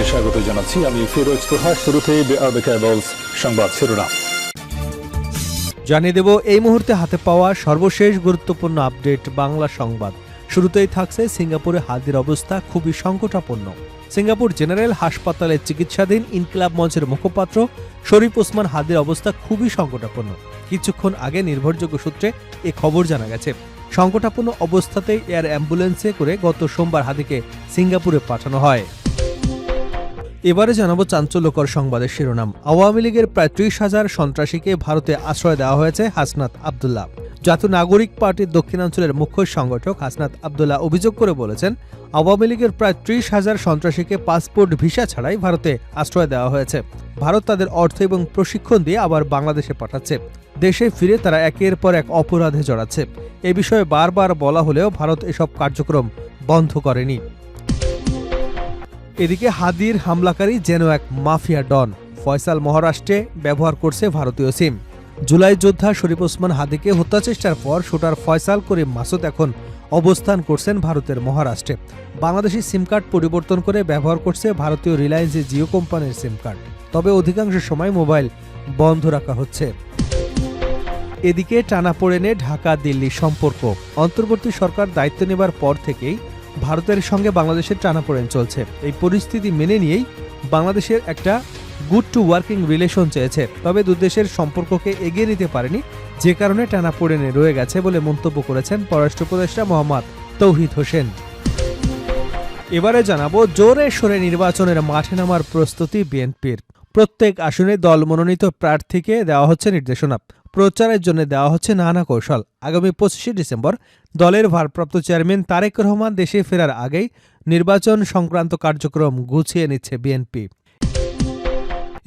স্বাগত জানাচ্ছি আমি ফিরোজ তোহা। শুরুতেই সংবাদ শিরোনাম জানিয়ে দেব এই মুহূর্তে হাতে পাওয়া সর্বশেষ গুরুত্বপূর্ণ আপডেট বাংলা সংবাদ। শুরুতেই থাকছে সিঙ্গাপুরে হাদির অবস্থা খুবই সংকটাপন্ন। সিঙ্গাপুর জেনারেল হাসপাতালে চিকিৎসাধীন ইনকিলাব মঞ্চের মুখপাত্র শরীফ ওসমান হাদির অবস্থা খুবই সংকটাপন্ন। কিছুক্ষণ আগে নির্ভরযোগ্য সূত্রে এ খবর জানা গেছে। সংকটাপন্ন অবস্থাতেই এয়ার অ্যাম্বুলেন্সে করে গত সোমবার হাদিকে সিঙ্গাপুরে পাঠানো হয়। এবারে জানাবো চাঞ্চল্যকর সংবাদের শিরোনাম। আওয়ামী লীগের প্রায় ৩০,০০০ সন্ত্রাসীকে ভারতে আশ্রয় দেওয়া হয়েছে। হাসনাত আব্দুল্লাহ, জাতীয় নাগরিক পার্টির দক্ষিণাঞ্চলের মুখ্য সংগঠক হাসনাত আব্দুল্লাহ অভিযোগ করে বলেছেন, আওয়ামী লীগের প্রায় ৩০,০০০ সন্ত্রাসীকে পাসপোর্ট ভিসা ছাড়াই ভারতে আশ্রয় দেওয়া হয়েছে। ভারত তাদের অর্থ এবং প্রশিক্ষণ দিয়ে আবার বাংলাদেশে পাঠাচ্ছে। দেশে ফিরে তারা একের পর এক অপরাধে জড়াচ্ছে। এ বিষয়ে বারবার বলা হলেও ভারত এসব কার্যক্রম বন্ধ করেনি। এদিকে হাদির হামলাকারী যেন এক মাফিয়া ডন। ফয়সাল মহারাষ্ট্রে ব্যবহার করছে ভারতীয় সিম। জুলাই যোদ্ধা শরীফ ওসমান হাদিকে হত্যাচেষ্টার পর শুটার ফয়সাল করিম মাসুদ এখন অবস্থান করছেন ভারতের মহারাষ্ট্রে। বাংলাদেশি সিম কার্ড পরিবর্তন করে ব্যবহার করছে ভারতীয় রিলায়েন্স জিও কোম্পানির সিম কার্ড। তবে অধিকাংশ সময় মোবাইল বন্ধ রাখা হচ্ছে। এদিকে টানাপোড়েনে ঢাকা দিল্লি সম্পর্ক। অন্তর্বর্তী সরকার দায়িত্ব নেবার পর থেকেই ভারতের সঙ্গে বাংলাদেশের টানাপোড়েন চলছে। এই পরিস্থিতি মেনে নিয়েই বাংলাদেশের একটা গুড টু ওয়ার্কিং রিলেশন চেয়েছে, তবে দুদেশের সম্পর্ককে এগিয়ে নিতে পারেনি, যে কারণে টানাপোড়েনে রয়ে গেছে বলে মন্তব্য করেছেন পররাষ্ট্র উপদেষ্টা মোহাম্মদ তৌহিদ হোসেন। এবারে জানাবো জোরে সোরে নির্বাচনের মাঠে নামার প্রস্তুতি বিএনপির। প্রত্যেক আসনে দল মনোনীত প্রার্থীকে দেওয়া হচ্ছে নির্দেশনা। প্রচারের জন্য দেওয়া হচ্ছে নানা কৌশল। আগামী ২৫শে ডিসেম্বর দলের ভারপ্রাপ্ত চেয়ারম্যান তারেক রহমান দেশে ফেরার আগেই নির্বাচন সংক্রান্ত কার্যক্রম গুছিয়ে নিচ্ছে বিএনপি।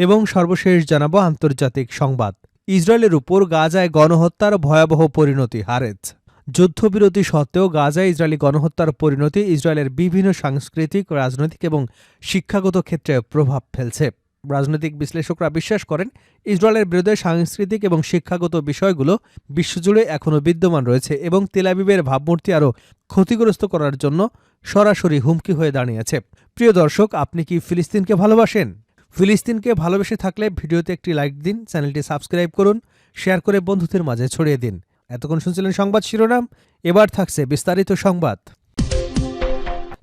এবং সর্বশেষ জানাবো আন্তর্জাতিক সংবাদ। ইসরায়েলের উপর গাজায় গণহত্যার ভয়াবহ পরিণতি হারেজ। যুদ্ধবিরতি সত্ত্বেও গাজায় ইসরায়েলি গণহত্যার পরিণতি ইসরায়েলের বিভিন্ন সাংস্কৃতিক, রাজনৈতিক এবং শিক্ষাগত ক্ষেত্রে প্রভাব ফেলছে। রাজনৈতিক বিশ্লেষকরা বিশ্বাস করেন, ইসরায়েলের বিরুদ্ধে সাংস্কৃতিক এবং শিক্ষাগত বিষয়গুলো বিশ্বজুড়ে এখনও বিদ্যমান রয়েছে এবং তেল আবিবের ভাবমূর্তি আরও ক্ষতিগ্রস্ত করার জন্য সরাসরি হুমকি হয়ে দাঁড়িয়েছে। প্রিয় দর্শক, আপনি কি ফিলিস্তিনকে ভালোবাসেন? ফিলিস্তিনকে ভালোবেসে থাকলে ভিডিওতে একটি লাইক দিন, চ্যানেলটি সাবস্ক্রাইব করুন, শেয়ার করে বন্ধুদের মাঝে ছড়িয়ে দিন। এতক্ষণ শুনছিলেন সংবাদ শিরোনাম, এবার থাকছে বিস্তারিত সংবাদ।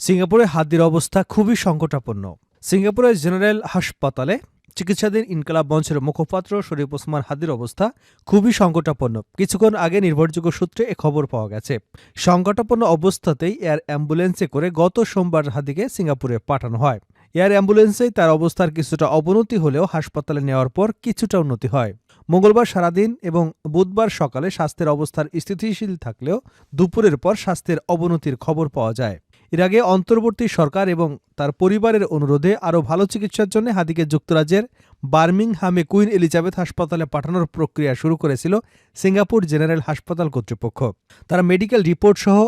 সিঙ্গাপুরে হাদির অবস্থা খুবই সংকটাপন্ন। সিঙ্গাপুরের জেনারেল হাসপাতালে চিকিৎসাধীন ইনকিলাব মঞ্চের মুখপাত্র শরীফ ওসমান হাদির অবস্থা খুবই সংকটাপন্ন। কিছুক্ষণ আগে নির্ভরযোগ্য সূত্রে এ খবর পাওয়া গেছে। সংকটাপন্ন অবস্থাতেই এয়ার অ্যাম্বুলেন্সে করে গত সোমবার হাদিকে সিঙ্গাপুরে পাঠানো হয়। এয়ার অ্যাম্বুলেন্সেই তার অবস্থার কিছুটা অবনতি হলেও হাসপাতালে নেওয়ার পর কিছুটা উন্নতি হয়। মঙ্গলবার সারাদিন এবং বুধবার সকালে স্বাস্থ্যের অবস্থার স্থিতিশীল থাকলেও দুপুরের পর স্বাস্থ্যের অবনতির খবর পাওয়া যায়। এর আগে অন্তর্বর্তী সরকার এবং তার পরিবারের অনুরোধে আরও ভালো চিকিৎসার জন্য হাদিকে যুক্তরাজ্যের বার্মিংহামে কুইন এলিজাবেথ হাসপাতালে পাঠানোর প্রক্রিয়া শুরু করেছিল সিঙ্গাপুর জেনারেল হাসপাতাল কর্তৃপক্ষ। তারা মেডিকেল রিপোর্ট সহ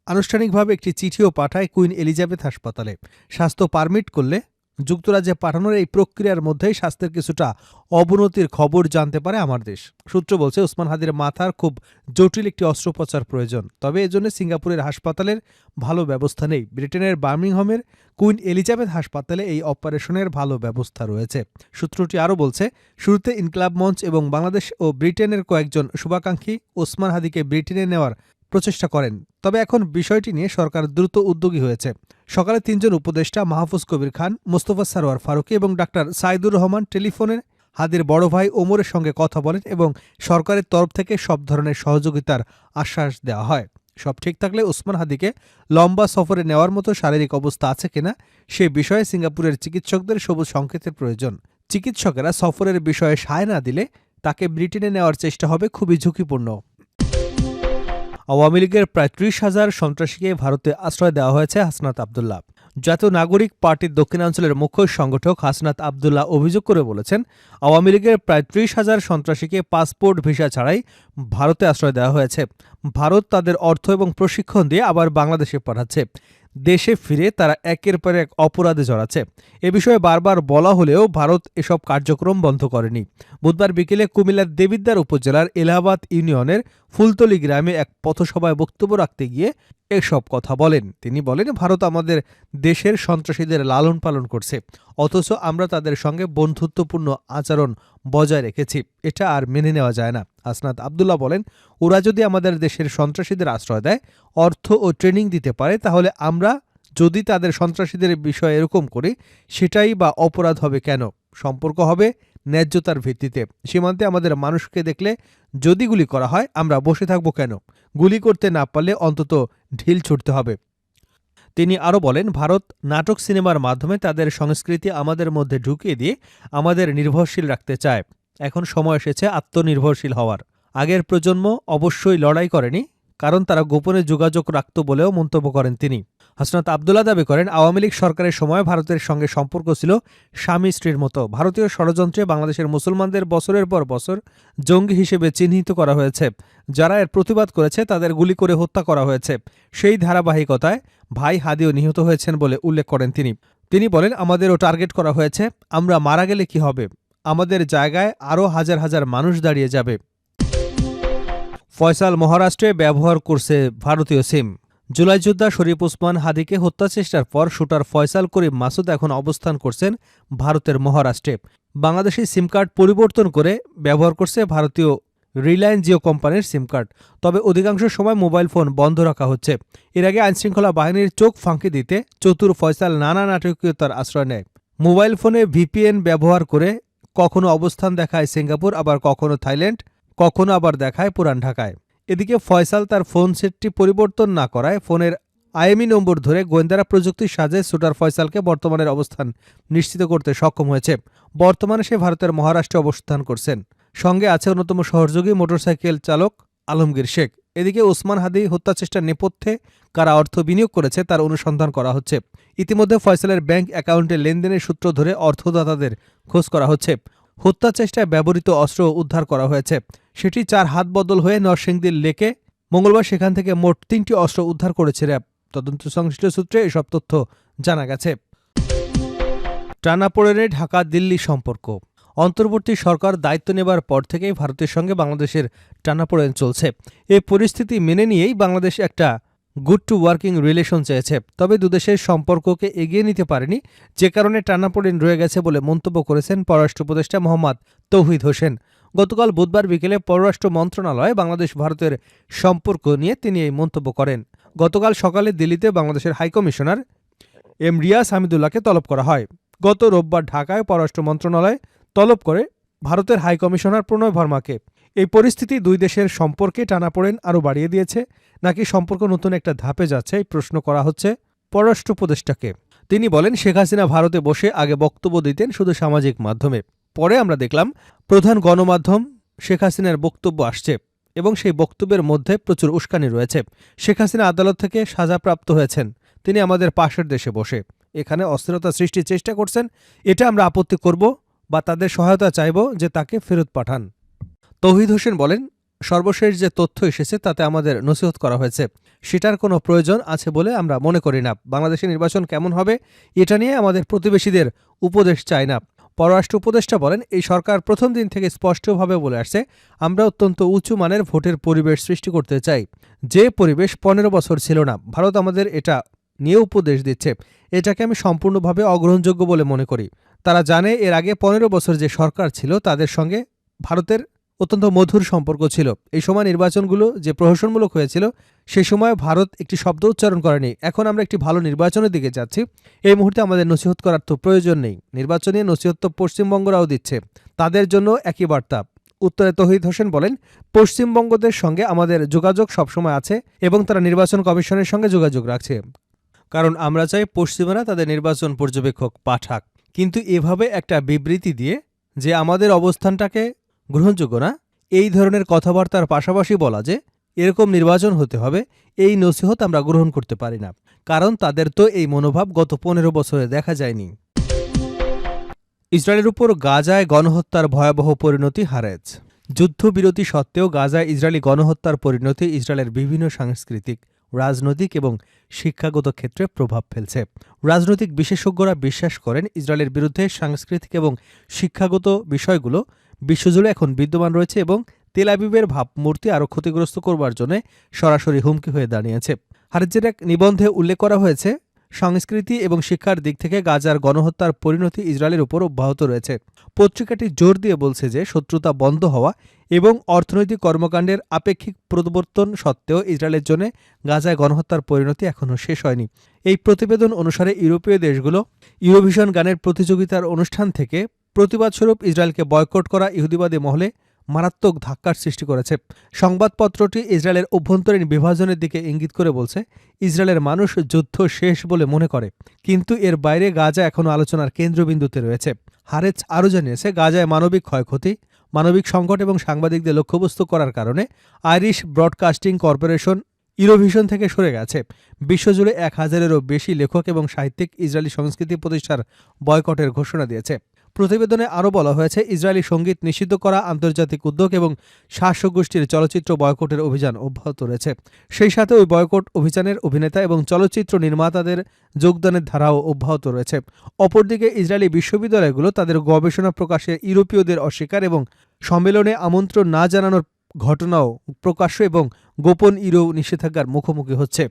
আনুষ্ঠানিকভাবে একটি চিঠিও পাঠায় কুইন এলিজাবেথ হাসপাতালে। স্বাস্থ্য পারমিট করলে যুক্তরাজ্যে পাঠানোর এই প্রক্রিয়ার মধ্যেই স্বাস্থ্যের কিছুটা অবনতির খবর জানতে পারে আমার দেশ। সূত্র বলছে, ওসমান হাদির মাথার খুব জটিল একটি অস্ত্রোপচার প্রয়োজন, তবে এজন্য সিঙ্গাপুরের হাসপাতালের ভালো ব্যবস্থা নেই। ব্রিটেনের বার্মিংহামের কুইন এলিজাবেথ হাসপাতালে এই অপারেশনের ভালো ব্যবস্থা রয়েছে। সূত্রটি আরও বলছে, শুরুতে ইনকিলাব মঞ্চ এবং বাংলাদেশ ও ব্রিটেনের কয়েকজন শুভাকাঙ্ক্ষী ওসমান হাদিকে ব্রিটেনে নেওয়ার প্রচেষ্টা করেন, তবে এখন বিষয়টি নিয়ে সরকার দ্রুত উদ্যোগী হয়েছে। সকালে ৩ জন উপদেষ্টা মাহফুজ কবির খান, মোস্তফা সারোয়ার ফারুকী এবং ডাক্তার সাইদুর রহমান টেলিফোনে হাদির বড় ভাই ওমরের সঙ্গে কথা বলেন এবং সরকারের তরফ থেকে সব ধরনের সহযোগিতার আশ্বাস দেওয়া হয়। সব ঠিক থাকলে ওসমান হাদিকে লম্বা সফরে নেওয়ার মতো শারীরিক অবস্থা আছে কিনা সে বিষয়ে সিঙ্গাপুরের চিকিৎসকদের সবুজ সংকেতের প্রয়োজন। চিকিৎসকেরা সফরের বিষয়ে সায় না দিলে তাকে ব্রিটেনে নেওয়ার চেষ্টা হবে খুবই ঝুঁকিপূর্ণ। আওয়ামী লীগের প্রায় ৩০,০০০ সন্ত্রাসীকে ভারতে আশ্রয় দেওয়া হয়েছে। হাসনাত আব্দুল্লাহ, জাতীয় নাগরিক পার্টির দক্ষিণাঞ্চলের মুখ্য সংগঠক হাসনাত আব্দুল্লাহ অভিযোগ করে বলেছেন, আওয়ামী লীগের প্রায় ৩০,০০০ সন্ত্রাসীকে পাসপোর্ট ভিসা ছাড়াই ভারতে আশ্রয় দেওয়া হয়েছে। ভারত তাদের অর্থ এবং প্রশিক্ষণ দিয়ে আবার বাংলাদেশে পাঠাচ্ছে। দেশে ফিরে তারা একের পর এক অপরাধে জড়াচ্ছে। এ বিষয়ে বারবার বলা হলেও ভারত এসব কার্যক্রম বন্ধ করেনি। বুধবার বিকেলে কুমিল্লার দেবিদ্বার উপজেলার এলাহাবাদ ইউনিয়নের ফুলতলি গ্রামে এক পথসভায় বক্তব্য রাখতে গিয়ে এসব কথা বলেন। তিনি বলেন, ভারত আমাদের দেশের সন্ত্রাসীদের লালন পালন করছে, অথচ আমরা তাদের সঙ্গে বন্ধুত্বপূর্ণ আচরণ বজায় রেখেছি। এটা আর মেনে নেওয়া যায় না। হাসনাত আব্দুল্লাহ বলেন, ওরা যদি আমাদের দেশের সন্ত্রাসীদের আশ্রয় দেয়, অর্থ ও ট্রেনিং দিতে পারে, তাহলে আমরা যদি তাদের সন্ত্রাসীদের বিষয়ে এরকম করি, সেটাই বা অপরাধ হবে কেন? সম্পর্ক হবে ন্যায্যতার ভিত্তিতে। সীমান্তে আমাদের মানুষকে দেখলে যদি গুলি করা হয়, আমরা বসে থাকব কেন? গুলি করতে না পারলে অন্তত ঢিল ছুটতে হবে। তিনি আরও বলেন, ভারত নাটক সিনেমার মাধ্যমে তাদের সংস্কৃতি আমাদের মধ্যে ঢুকিয়ে দিয়ে আমাদের নির্ভরশীল রাখতে চায়। এখন সময় এসেছে আত্মনির্ভরশীল হওয়ার। আগের প্রজন্ম অবশ্যই লড়াই করেনি, কারণ তারা গোপনে যোগাযোগ রাখত বলেও মন্তব্য করেন তিনি। হাসনাত আব্দুল্লাহ দাবি করেন, আওয়ামী লীগ সরকারের সময় ভারতের সঙ্গে সম্পর্ক ছিল স্বামী স্ত্রীর মতো। ভারতীয় ষড়যন্ত্রে বাংলাদেশের মুসলমানদের বছরের পর বছর জঙ্গি হিসেবে চিহ্নিত করা হয়েছে। যারা এর প্রতিবাদ করেছে তাদের গুলি করে হত্যা করা হয়েছে। সেই ধারাবাহিকতায় ভাই হাদিও নিহত হয়েছেন বলে উল্লেখ করেন তিনি। তিনি বলেন, আমাদেরও টার্গেট করা হয়েছে। আমরা মারা গেলে কি হবে? আমাদের জায়গায় আরও হাজার হাজার মানুষ দাঁড়িয়ে যাবে। ফয়সাল মহারাষ্ট্রে ব্যবহার করছে ভারতীয় সিম। জুলাই যোদ্ধা শরীফ ওসমান হাদিকে হত্যাচেষ্টার পর শুটার ফয়সাল করিম মাসুদ এখন অবস্থান করছেন ভারতের মহারাষ্ট্রে। বাংলাদেশি সিম কার্ড পরিবর্তন করে ব্যবহার করছে ভারতীয় রিলায়েন্স জিও কোম্পানির সিম কার্ড। তবে অধিকাংশ সময় মোবাইল ফোন বন্ধ রাখা হচ্ছে। এর আগে আইনশৃঙ্খলা বাহিনীর চোখ ফাঁকি দিতে চতুর ফয়সাল নানা নাটকীয়তার আশ্রয় নেয়। মোবাইল ফোনে ভিপিএন ব্যবহার করে কখনো অবস্থান দেখায় সিঙ্গাপুর, আবার কখনো থাইল্যান্ড, কখনো আবার দেখায় পুরান ঢাকায়। এদিকে ফয়সাল তার ফোন সেটটি পরিবর্তন না করায় ফোনের আইএমই নম্বর ধরে গোয়েন্দারা প্রযুক্তির সাহায্যে শুটার ফয়সালকে বর্তমানের অবস্থান নিশ্চিত করতে সক্ষম হয়েছে। বর্তমানে সে ভারতের মহারাষ্ট্রে অবস্থান করছেন। সঙ্গে আছে অন্যতম সহযোগী মোটরসাইকেল চালক আলমগীর শেখ। এদিকে ওসমান হাদি হত্যাচেষ্টার নেপথ্যে কারা অর্থ বিনিয়োগ করেছে তার অনুসন্ধান করা হচ্ছে। ইতিমধ্যে ফয়সালের ব্যাংক অ্যাকাউন্টে লেনদেনের সূত্র ধরে অর্থদাতাদের খোঁজ করা হচ্ছে। হত্যাচেষ্টায় ব্যবহৃত অস্ত্র উদ্ধার করা হয়েছে। সেটি 4 হাত বদল হয়ে নরসিংদীর লেকে মঙ্গলবার সেখান থেকে মোট 3টি অস্ত্র উদ্ধার করেছে র্যাব। তদন্ত সংশ্লিষ্ট সূত্রে এসব তথ্য জানা গেছে। টানাপোড়েনে ঢাকা দিল্লি সম্পর্ক। অন্তর্বর্তী সরকার দায়িত্ব নেবার পর থেকেই ভারতের সঙ্গে বাংলাদেশের টানাপোড়েন চলছে। এই পরিস্থিতি মেনে নিয়েই বাংলাদেশ একটা গুড টু ওয়ার্কিং রিলেশন চেয়েছে। তবে দুদেশের সম্পর্ককে এগিয়ে নিতে পারেনি, যে কারণে টানাপোড়েন রয়ে গেছে বলে মন্তব্য করেছেন পররাষ্ট্র উপদেষ্টা মোহাম্মদ তৌহিদ হোসেন। গতকাল বুধবার বিকেলে পররাষ্ট্র মন্ত্রণালয়ে বাংলাদেশ ভারতের সম্পর্ক নিয়ে তিনি এই মন্তব্য করেন। গতকাল সকালে দিল্লিতে বাংলাদেশের হাইকমিশনার এম রিয়াজ হামিদুল্লাহকে তলব করা হয়। গত রোববার ঢাকায় পররাষ্ট্র মন্ত্রণালয় তলব করে ভারতের হাইকমিশনার প্রণয় ভার্মাকে। এই পরিস্থিতি দুই দেশের সম্পর্কে টানাপোড়েন আরও বাড়িয়ে দিয়েছে, নাকি সম্পর্ক নতুন একটা ধাপে যাচ্ছে, এই প্রশ্ন করা হচ্ছে পররাষ্ট্র উপদেষ্টাকে। তিনি বলেন, শেখ হাসিনা ভারতে বসে আগে বক্তব্য দিতেন শুধু সামাজিক মাধ্যমে। পরে আমরা দেখলাম প্রধান গণমাধ্যম শেখ হাসিনার বক্তব্য আসছে এবং সেই বক্তব্যের মধ্যে প্রচুর উস্কানি রয়েছে। শেখ হাসিনা আদালত থেকে সাজাপ্রাপ্ত হয়েছেন। তিনি আমাদের পাশের দেশে বসে এখানে অস্থিরতা সৃষ্টির চেষ্টা করছেন। এটা আমরা আপত্তি করব বা তাদের সহায়তা চাইব যে তাকে ফেরত পাঠান। তৌহিদ হোসেন বলেন, সর্বশেষ যে তথ্য এসেছে তাতে আমাদের নসিহত করা হয়েছে। সেটার কোনো প্রয়োজন আছে বলে আমরা মনে করি না। বাংলাদেশের নির্বাচন কেমন হবে এটা নিয়ে আমাদের প্রতিবেশীদের উপদেশ চাই না। পররাষ্ট্র উপদেষ্টা বলেন, এই সরকার প্রথম দিন থেকে স্পষ্টভাবে বলে আসছে, আমরা অত্যন্ত উঁচু মানের ভোটের পরিবেশ সৃষ্টি করতে চাই, যে পরিবেশ 15 বছর ছিল না। ভারত আমাদের এটা নিয়ে উপদেশ দিচ্ছে। এটাকে আমি সম্পূর্ণভাবে অগ্রহণযোগ্য বলে মনে করি। তারা জানে এর আগে 15 বছর যে সরকার ছিল তাদের সঙ্গে ভারতের অত্যন্ত মধুর সম্পর্ক ছিল। এই সময় নির্বাচনগুলো যে প্রহসনমূলক হয়েছিল সে সময় ভারত একটি শব্দ উচ্চারণ করেনি। এখন আমরা একটি ভালো নির্বাচনের দিকে যাচ্ছি। এই মুহূর্তে আমাদের নসিহত করার তো প্রয়োজন নেই। নির্বাচনী নসিহত তো পশ্চিমবঙ্গরাও দিচ্ছে, তাদের জন্য একই বার্তা। উত্তরে তৌহিদ হোসেন বলেন, পশ্চিমবঙ্গদের সঙ্গে আমাদের যোগাযোগ সবসময় আছে এবং তারা নির্বাচন কমিশনের সঙ্গে যোগাযোগ রাখছে, কারণ আমরা চাই পশ্চিমারা তাদের নির্বাচন পর্যবেক্ষক পাঠাক। কিন্তু এভাবে একটা বিবৃতি দিয়ে যে আমাদের অবস্থানটাকে গ্রহণযোগ্য না, এই ধরনের কথাবার্তার পাশাপাশি বলা যে এরকম নির্বাচন হতে হবে, এই নসিহত আমরা গ্রহণ করতে পারি না, কারণ তাদের তো এই মনোভাব গত 15 বছরে দেখা যায়নি। ইসরায়েলের উপর গাজায় গণহত্যার ভয়াবহ পরিণতি হারেজ। যুদ্ধবিরতি সত্ত্বেও গাজায় ইসরায়েলি গণহত্যার পরিণতি ইসরায়েলের বিভিন্ন সাংস্কৃতিক, রাজনৈতিক এবং শিক্ষাগত ক্ষেত্রে প্রভাব ফেলছে। রাজনৈতিক বিশেষজ্ঞরা বিশ্বাস করেন, ইসরায়েলের বিরুদ্ধে সাংস্কৃতিক এবং শিক্ষাগত বিষয়গুলো বিশ্বজুড়ে এখন বিদ্যমান রয়েছে এবং তেল আবিবের ভাবমূর্তি আরও ক্ষতিগ্রস্ত করবার জন্য সরাসরি হুমকি হয়ে দাঁড়িয়েছে। হারেজের এক নিবন্ধে উল্লেখ করা হয়েছে, সংস্কৃতি এবং শিক্ষার দিক থেকে গাজার গণহত্যার পরিণতি ইসরায়েলের উপর অব্যাহত রয়েছে। পত্রিকাটি জোর দিয়ে বলছে যে শত্রুতা বন্ধ হওয়া এবং অর্থনৈতিক কর্মকাণ্ডের আপেক্ষিক প্রবর্তন সত্ত্বেও ইসরায়েলের জন্য গাজায় গণহত্যার পরিণতি এখনও শেষ হয়নি। এই প্রতিবেদন অনুসারে ইউরোপীয় দেশগুলো ইউরোভিশন গানের প্রতিযোগিতার অনুষ্ঠান থেকে প্রতিবাদস্বরূপ ইসরায়েলকে বয়কট করা ইহুদিবাদী মহলে মারাত্মক ধাক্কার সৃষ্টি করেছে। সংবাদপত্রটি ইসরায়েলের অভ্যন্তরীণ বিভাজনের দিকে ইঙ্গিত করে বলছে, ইসরায়েলের মানুষ যুদ্ধ শেষ বলে মনে করে, কিন্তু এর বাইরে গাজা এখনও আলোচনার কেন্দ্রবিন্দুতে রয়েছে। হারেজ আরও জানিয়েছে, গাজায় মানবিক ক্ষয়ক্ষতি, মানবিক সংকট এবং সাংবাদিকদের লক্ষ্যবস্তু করার কারণে আইরিশ ব্রডকাস্টিং কর্পোরেশন ইউরোভিশন থেকে সরে গেছে। বিশ্বজুড়ে 1000-এরও বেশি লেখক এবং সাহিত্যিক ইসরায়েলি সংস্কৃতি প্রতিষ্ঠার বয়কটের ঘোষণা দিয়েছে। প্রতিবেদনে আরও বলা হয়েছে, ইসরায়েলি সঙ্গীত নিষিদ্ধ করা, আন্তর্জাতিক উদ্যোগ এবং শাসক গোষ্ঠীর চলচ্চিত্র বয়কটের অভিযান অব্যাহত রয়েছে। সেই সাথে ওই বয়কট অভিযানের অভিনেতা এবং চলচ্চিত্র নির্মাতাদের যোগদানের ধারাও অব্যাহত রয়েছে। অপরদিকে ইসরায়েলি বিশ্ববিদ্যালয়গুলো তাদের গবেষণা প্রকাশে ইউরোপীয়দের অস্বীকার এবং সম্মেলনে আমন্ত্রণ না জানানোর ঘটনাও প্রকাশ্য এবং গোপন নিষেধাজ্ঞার মুখোমুখি হচ্ছে।